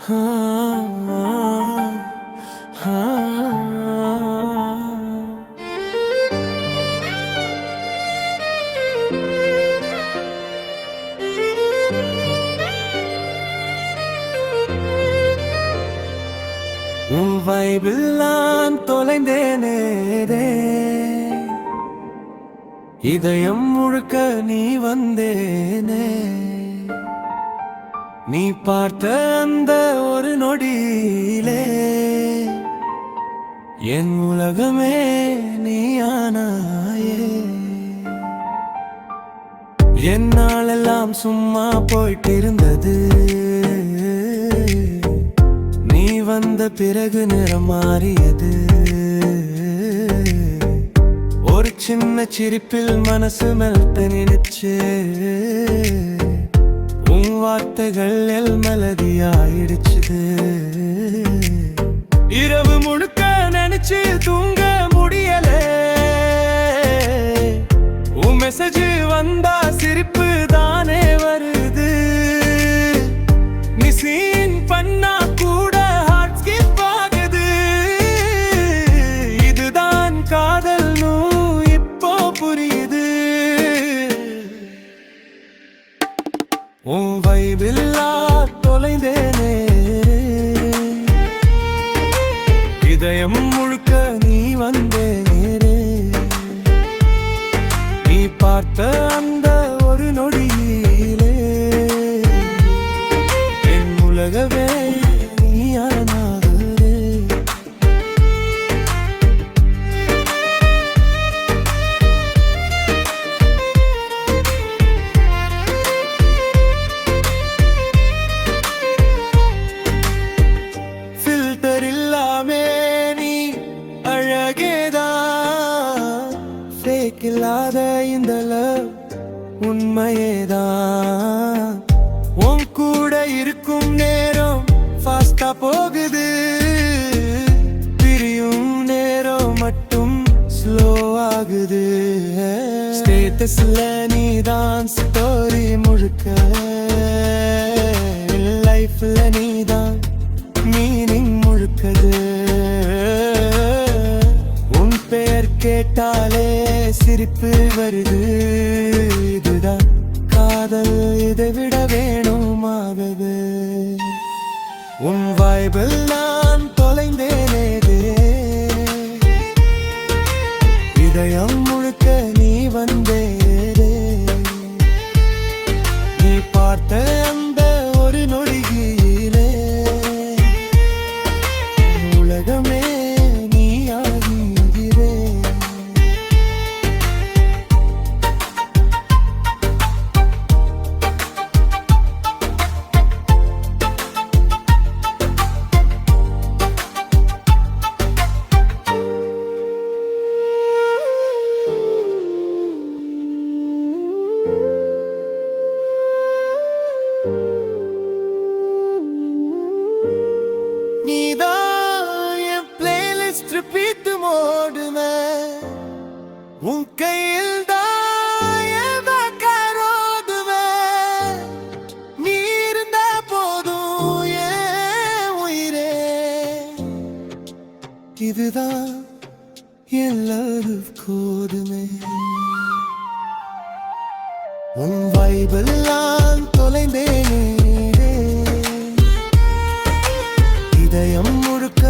உன் வைபில் நான் தொலைந்தேனே, இதயம் முழுக்க நீ வந்தேனே. நீ பார்த்த அந்த ஒரு நொடியிலே என் உலகமே நீயானாயே. என் நாளெல்லாம் சும்மா போயிட்டு இருந்தது, நீ வந்த பிறகு நிறம் மாறியது. ஒரு சின்ன சிரிப்பில் மனசு மெல்ல நினைச்சு, உன் வார்த்தைகள் மெலதியாயிடுச்சு. இரவு முழுக்க நினைச்சு தூங்க முடியல, உன் மெசேஜ் வந்தா சிரிப்பு தானே வருது. நீ சீன் பண்ணா கூட ஹார்ட் ஸ்கிப் ஆகுது. இதுதான் காதல் இப்போ புரியுது. உன் வைபில்லா தொலைந்தேனே, இதயம் முழுக்க நீ வந்தேனே. நீ பார்த்த அந்த ஒரு நொடியிலே என் உலகமே நீயானாதே. ஃபில்டர் இல்லாமே நீ அழகேதான், ஃபேக் இல்லாத இந்த லவ் உண்மையேதான். உன் கூட இருக்கும் நேரம் ஃபாஸ்டா போகுது, பிரியும் நேரம் மட்டும் ஸ்லோ ஆகுது. ஸ்டேட்டஸ்ல நீதான் ஸ்டோரி முழுக்க, லைஃப்ல நீதான் மீனிங் முழுக்கது. உன் பெயர் கேட்டாலே சிரிப்பு வருது. இதுதான் காதல், இதை விட வேணுமாகுது. உன் வைபில் நான் தொலைந்தேனே, இதயம் முழுக்க நீ வந்தே. நீ பார்த்த அந்த ஒரு நொடியிலே உலகமே நீயாகிறே. நீதான் என் பிளேலிஸ்ட் ரிப்பீட் மோடுமே, உன் கையில் தான் என் பேக்கர் ஓடுமே. நீ இருந்தா போதும் என் உயிரே, இதுதான் என் லவ் கோடுமே. உன் வைபில் நான் தொலைந்தேனே, இதயம் முழுக்க